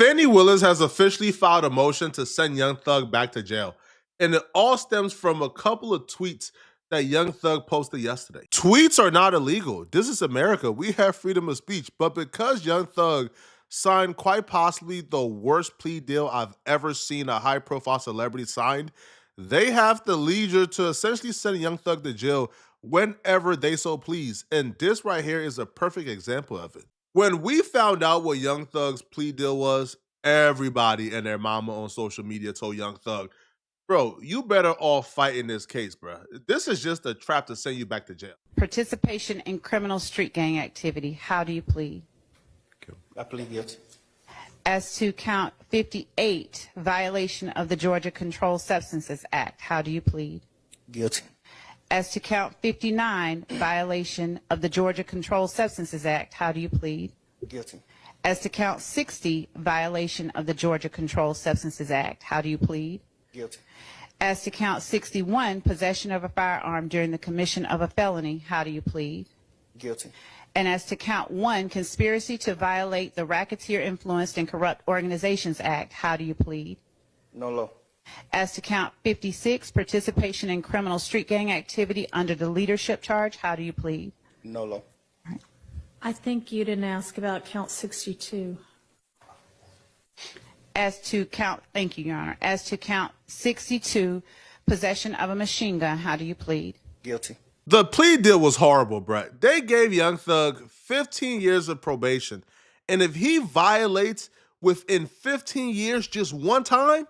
Fannie Willis has officially filed a motion to send Young Thug back to jail. And it all stems from a couple of tweets that Young Thug posted yesterday. Tweets are not illegal. This is America. We have freedom of speech. But because Young Thug signed quite possibly the worst plea deal I've ever seen a high profile celebrity signed, they have the leisure to essentially send Young Thug to jail whenever they so please. And this right here is a perfect example of it. When we found out what Young Thug's plea deal was, everybody and their mama on social media told Young Thug, bro, you better all fight in this case, bro. This is just a trap to send you back to jail. Participation in criminal street gang activity. How do you plead? I plead guilty. As to count 58, violation of the Georgia Controlled Substances Act. How do you plead? Guilty. As to count 59, violation of the Georgia Controlled Substances Act. How do you plead? Guilty. As to count 60, violation of the Georgia Controlled Substances Act. How do you plead? Guilty. As to count 61, possession of a firearm during the commission of a felony. How do you plead? Guilty. And as to count 1, conspiracy to violate the Racketeer Influenced and Corrupt Organizations Act. How do you plead? No law. As to count 56, participation in criminal street gang activity under the leadership charge. How do you plead? No law. I think you didn't ask about count 62. As to count, thank you, Your Honor. As to count 62, possession of a machine gun. How do you plead? Guilty. The plea deal was horrible, Brett. They gave Young Thug 15 years of probation. And if he violates within 15 years just one time,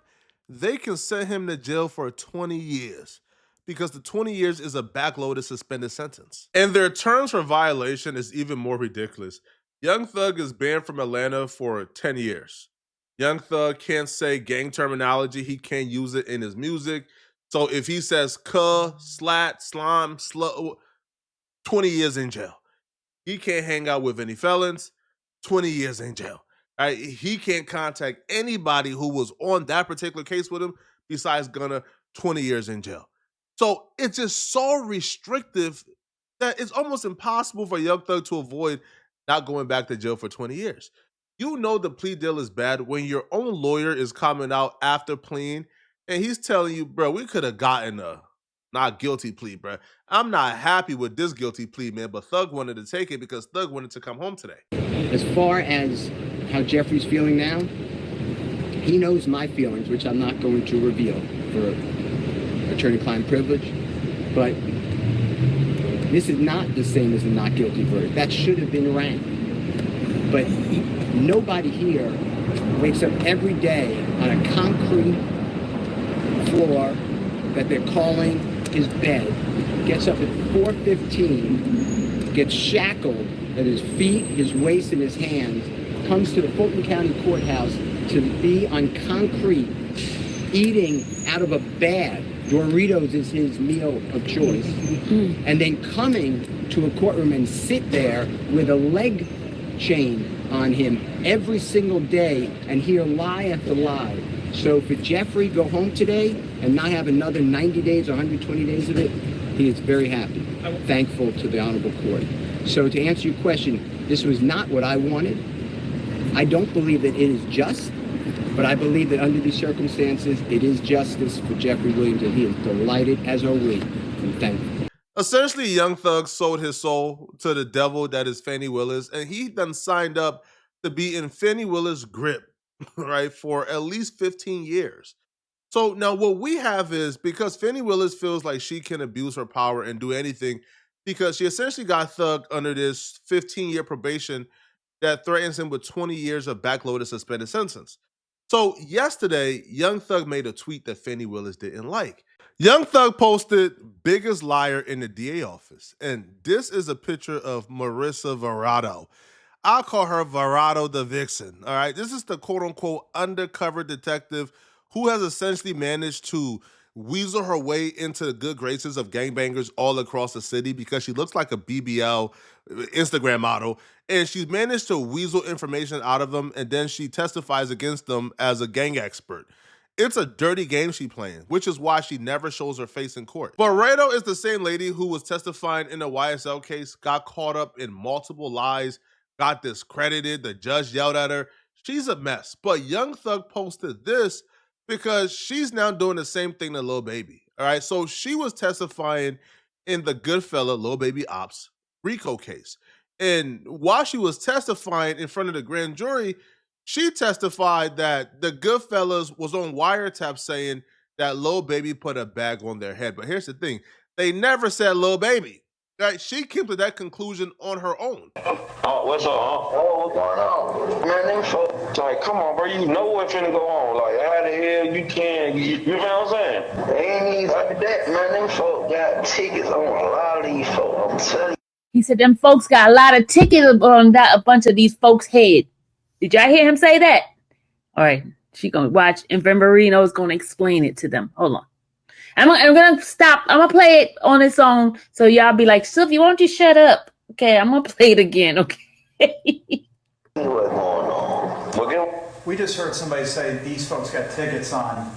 they can send him to jail for 20 years because the 20 years is a backloaded suspended sentence. And their terms for violation is even more ridiculous. Young Thug is banned from Atlanta for 10 years. Young Thug can't say gang terminology. He can't use it in his music. So if he says cuh, slat, slime, slut, 20 years in jail. He can't hang out with any felons, 20 years in jail. Right? He can't contact anybody who was on that particular case with him besides Gunna, 20 years in jail. So it's just so restrictive that it's almost impossible for Young Thug to avoid not going back to jail for 20 years. You know the plea deal is bad when your own lawyer is coming out after pleading and he's telling you, bro, we could have gotten a not guilty plea, bro. I'm not happy with this guilty plea, man, but Thug wanted to take it because Thug wanted to come home today. As far as how Jeffrey's feeling now, he knows my feelings, which I'm not going to reveal for attorney-client privilege, but this is not the same as a not guilty verdict. That should have been rang. But nobody here wakes up every day on a concrete floor that they're calling his bed, gets up at 4:15, gets shackled at his feet, his waist, and his hands, comes to the Fulton County Courthouse to be on concrete, eating out of a bag. Doritos is his meal of choice. And then coming to a courtroom and sit there with a leg chain on him every single day and hear lie after lie. So for Jeffrey go home today and not have another 90 days or 120 days of it, he is very happy, thankful to the Honorable Court. So to answer your question, this was not what I wanted. I don't believe that it is just, but I believe that under these circumstances, it is justice for Jeffrey Williams, and he is delighted, as are we, and thankful. Essentially, Young Thug sold his soul to the devil that is Fannie Willis, and he done signed up to be in Fannie Willis' grip, right, for at least 15 years. So now what we have is, because Fannie Willis feels like she can abuse her power and do anything, because she essentially got Thug under this 15-year probation that threatens him with 20 years of backloaded suspended sentence. So yesterday, Young Thug made a tweet that Fannie Willis didn't like. Young Thug posted biggest liar in the DA office. And this is a picture of Marissa Verrado. I'll call her Verrado the Vixen. All right. This is the quote unquote undercover detective who has essentially managed to weasel her way into the good graces of gangbangers all across the city because she looks like a BBL Instagram model. And she's managed to weasel information out of them, and then she testifies against them as a gang expert. It's a dirty game she's playing, which is why she never shows her face in court. Barreto is the same lady who was testifying in the YSL case, got caught up in multiple lies, got discredited, the judge yelled at her. She's a mess. But Young Thug posted this because she's now doing the same thing to Lil Baby. All right. So she was testifying in the Goodfella Lil Baby Ops RICO case. And while she was testifying in front of the grand jury, she testified that the Goodfellas was on wiretap saying that Lil Baby put a bag on their head. But here's the thing, they never said Lil Baby. Right? She came to that conclusion on her own. Oh, what's up? Oh, what's going on? Man, them folks, like, come on, bro, you know what's finna go on. Like, how the hell you can, you know what I'm saying? They ain't even like that, man. Them folks got tickets on a lot of these folks. I'm telling you. He said them folks got a lot of tickets on a bunch of these folks' head. Did y'all hear him say that? All right, she gonna watch, and Vermerino is gonna explain it to them. Hold on. I'm gonna stop. I'm gonna play it on its own, so y'all be like, Sylvia, why don't you shut up? Okay, I'm gonna play it again. Okay. What's going on? We just heard somebody say these folks got tickets on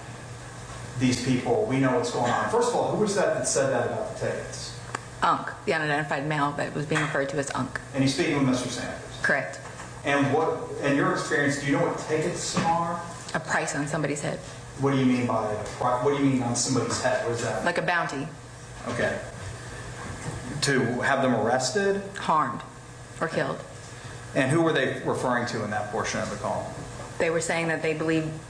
these people. We know what's going on. First of all, who was that said that about the tickets? Unc, the unidentified male that was being referred to as Unc. And he's speaking with Mr. Sanders. Correct. And what, in your experience, do you know what tickets are? A price on somebody's head. What do you mean by what do you mean on somebody's head? What is that? Like a bounty. Okay. To have them arrested? Harmed or killed. And who were they referring to in that portion of the call? They were saying that they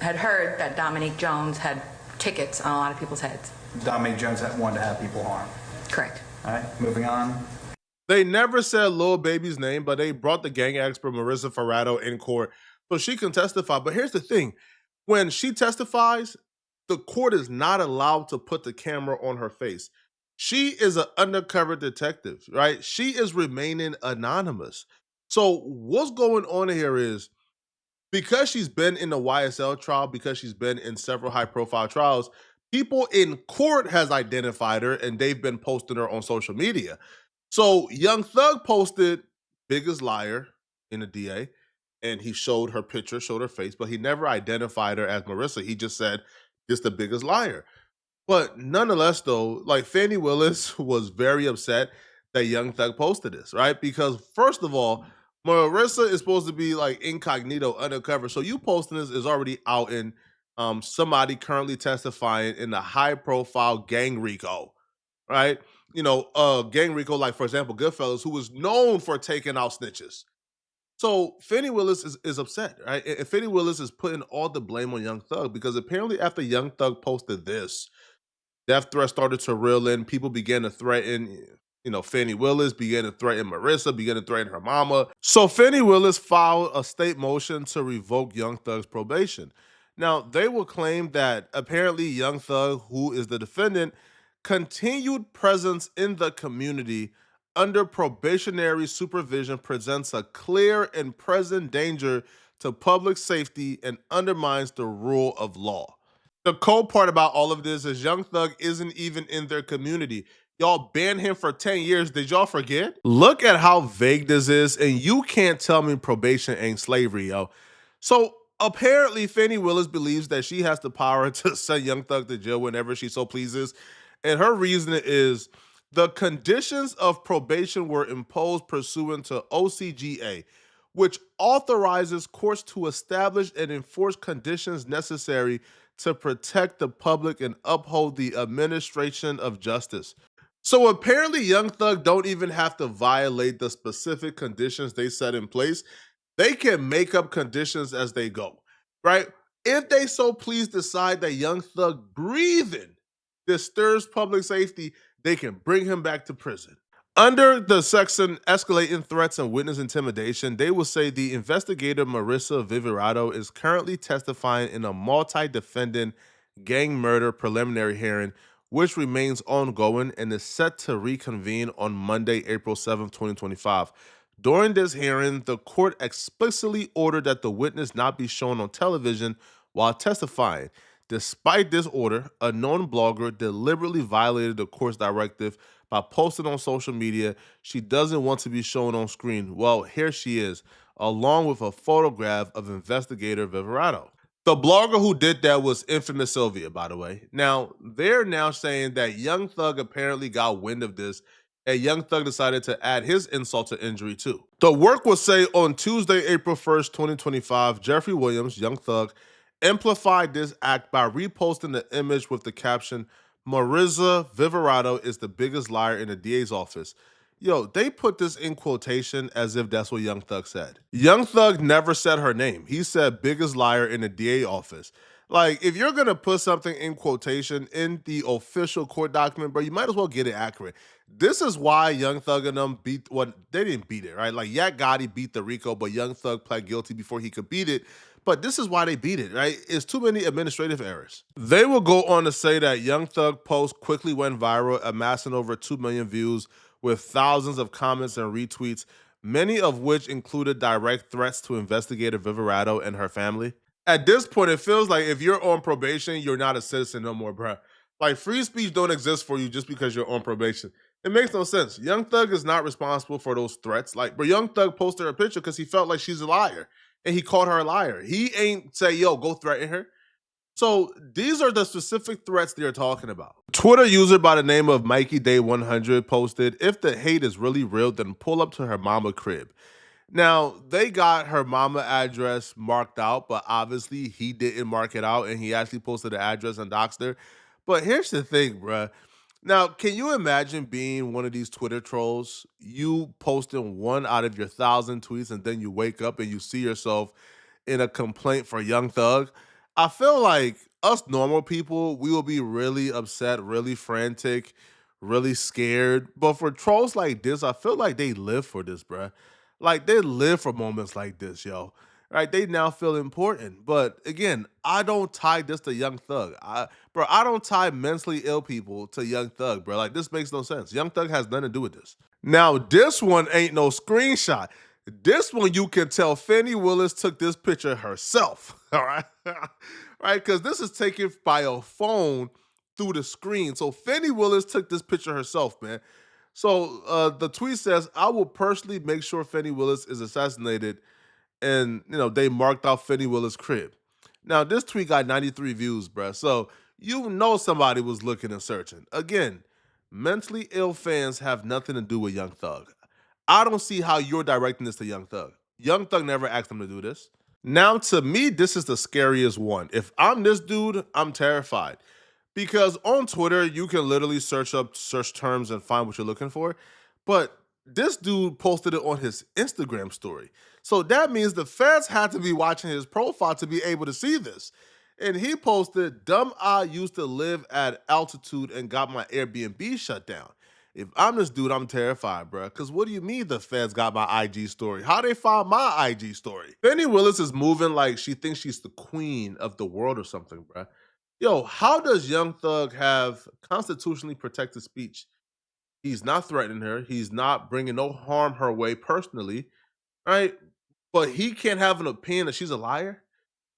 had heard that Dominique Jones had tickets on a lot of people's heads. Dominique Jones had wanted to have people harmed. Correct. All right, moving on. They never said Lil Baby's name, but they brought the gang expert Marissa Ferrato in court so she can testify. But here's the thing. When she testifies, the court is not allowed to put the camera on her face. She is an undercover detective, right? She is remaining anonymous. So what's going on here is, because she's been in the YSL trial, because she's been in several high-profile trials, people in court has identified her and they've been posting her on social media. So Young Thug posted biggest liar in the DA, and he showed her picture, showed her face, but he never identified her as Marissa. He just said, just the biggest liar. But nonetheless, though, like, Fannie Willis was very upset that Young Thug posted this, right? Because first of all, Marissa is supposed to be like incognito, undercover. So you posting this is already out in somebody currently testifying in the high-profile gang RICO, right? You know, gang RICO, like, for example, Goodfellas, who was known for taking out snitches. So Fannie Willis is upset, right? And Fannie Willis is putting all the blame on Young Thug because apparently after Young Thug posted this, death threats started to reel in. People began to threaten, you know, Fannie Willis, began to threaten Marissa, began to threaten her mama. So Fannie Willis filed a state motion to revoke Young Thug's probation. Now, they will claim that apparently Young Thug, who is the defendant, continued presence in the community under probationary supervision presents a clear and present danger to public safety and undermines the rule of law. The cold part about all of this is Young Thug isn't even in their community. Y'all banned him for 10 years. Did y'all forget? Look at how vague this is, and you can't tell me probation ain't slavery, yo. So apparently Fannie Willis believes that she has the power to send Young Thug to jail whenever she so pleases. And her reason is the conditions of probation were imposed pursuant to OCGA, which authorizes courts to establish and enforce conditions necessary to protect the public and uphold the administration of justice. So apparently Young Thug don't even have to violate the specific conditions they set in place. They can make up conditions as they go, right? If they so please decide that Young Thug breathing disturbs public safety, they can bring him back to prison. Under the section escalating threats and witness intimidation, they will say the investigator Marissa Viverado is currently testifying in a multi-defendant gang murder preliminary hearing, which remains ongoing and is set to reconvene on Monday, April 7th, 2025. During this hearing, the court explicitly ordered that the witness not be shown on television while testifying. Despite this order, a known blogger deliberately violated the court's directive by posting on social media she doesn't want to be shown on screen. Well, here she is, along with a photograph of Investigator Viverado. The blogger who did that was Infamous Sylvia, by the way. Now, they're now saying that Young Thug apparently got wind of this and Young Thug decided to add his insult to injury too. The work would say on Tuesday, April 1st, 2025, Jeffrey Williams, Young Thug, amplified this act by reposting the image with the caption, Marissa Viverado is the biggest liar in the DA's office. Yo, they put this in quotation as if that's what Young Thug said. Young Thug never said her name. He said biggest liar in the DA office. Like, if you're gonna put something in quotation in the official court document, bro, you might as well get it accurate. This is why Young Thug and them beat what they didn't beat it, right? Like Yak Gotti beat the RICO, but Young Thug pled guilty before he could beat it. But this is why they beat it, right? It's too many administrative errors. They will go on to say that Young Thug post quickly went viral, amassing over 2 million views with thousands of comments and retweets, many of which included direct threats to Investigator Viverado and her family. At this point, it feels like if you're on probation, you're not a citizen no more, bruh. Like, free speech don't exist for you just because you're on probation. It makes no sense. Young Thug is not responsible for those threats. Like, but Young Thug posted her picture because he felt like she's a liar, and he called her a liar. He ain't say, yo, go threaten her. So these are the specific threats they're talking about. Twitter user by the name of Mikey Day 100 posted, if the hate is really real, then pull up to her mama crib. Now, they got her mama address marked out, but obviously he didn't mark it out, and he actually posted the address and doxed her. But here's the thing, bruh. Now, can you imagine being one of these Twitter trolls? You posting one out of your 1,000 tweets, and then you wake up and you see yourself in a complaint for Young Thug. I feel like us normal people, we will be really upset, really frantic, really scared. But for trolls like this, I feel like they live for this, bruh. Like, they live for moments like this, yo. Right? They now feel important. But again, I don't tie this to Young Thug. I don't tie mentally ill people to Young Thug, bro. Like, this makes no sense. Young Thug has nothing to do with this. Now, this one ain't no screenshot. This one, you can tell Fannie Willis took this picture herself, all right? Right? Because this is taken by a phone through the screen. So Fannie Willis took this picture herself, man. So the tweet says, I will personally make sure Fannie Willis is assassinated, and they marked out Fannie Willis' crib. Now, this tweet got 93 views, bruh. So you know somebody was looking and searching. Again, mentally ill fans have nothing to do with Young Thug. I don't see how you're directing this to Young Thug. Young Thug never asked him to do this. Now, to me, this is the scariest one. If I'm this dude, I'm terrified. Because on Twitter, you can literally search terms and find what you're looking for. But this dude posted it on his Instagram story. So that means the feds had to be watching his profile to be able to see this. And he posted, dumb I used to live at altitude and got my Airbnb shut down. If I'm this dude, I'm terrified, bro. Because what do you mean the feds got my IG story? How they find my IG story? Fannie Willis is moving like she thinks she's the queen of the world or something, bro. Yo, how does Young Thug have constitutionally protected speech? He's not threatening her. He's not bringing no harm her way personally, right? But he can't have an opinion that she's a liar?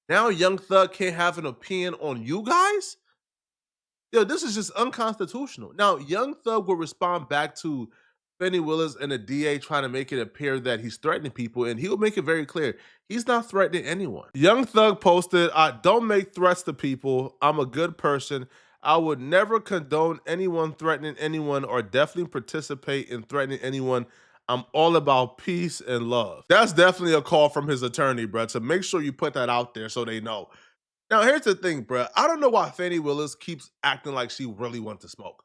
Now Young Thug can't have an opinion on you guys? Yo, this is just unconstitutional. Now, Young Thug will respond back to Fannie Willis and the DA trying to make it appear that he's threatening people, and he'll make it very clear he's not threatening anyone. Young Thug posted, I don't make threats to people. I'm a good person. I would never condone anyone threatening anyone or definitely participate in threatening anyone. I'm all about peace and love. That's definitely a call from his attorney, bro, to make sure you put that out there so they know. Now, here's the thing, bruh. I don't know why Fannie Willis keeps acting like she really wants to smoke.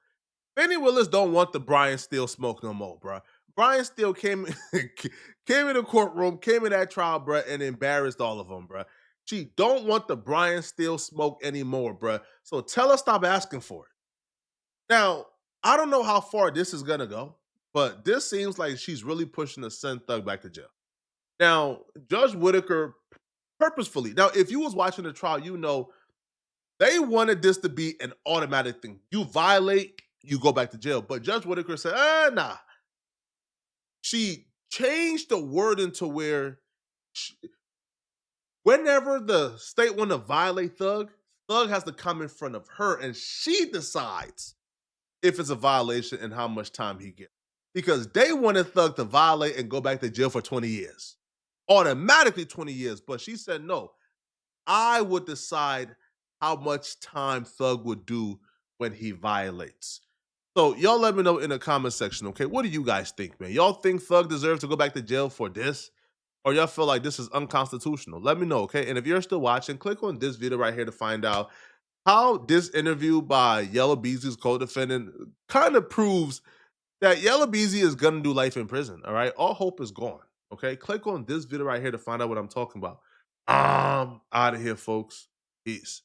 Fannie Willis don't want the Brian Steele smoke no more, bruh. Brian Steele came in the courtroom, came in that trial, bruh, and embarrassed all of them, bruh. She don't want the Brian Steele smoke anymore, bruh. So tell her stop asking for it. Now, I don't know how far this is gonna go, but this seems like she's really pushing to send Thug back to jail. Now, Judge Whitaker purposefully. Now, if you was watching the trial, you know they wanted this to be an automatic thing. You violate, you go back to jail. But Judge Whitaker said, nah. She changed the wording to where whenever the state want to violate Thug, Thug has to come in front of her and she decides if it's a violation and how much time he gets. Because they wanted Thug to violate and go back to jail for 20 years. Automatically 20 years. But she said, no, I would decide how much time Thug would do when he violates. So y'all let me know in the comment section, okay? What do you guys think, man? Y'all think Thug deserves to go back to jail for this? Or y'all feel like this is unconstitutional? Let me know, okay? And if you're still watching, click on this video right here to find out how this interview by Yellow Beezy's co-defendant kind of proves that Yellow Beezy is gonna do life in prison, all right? All hope is gone, okay? Click on this video right here to find out what I'm talking about. Out of here, folks. Peace.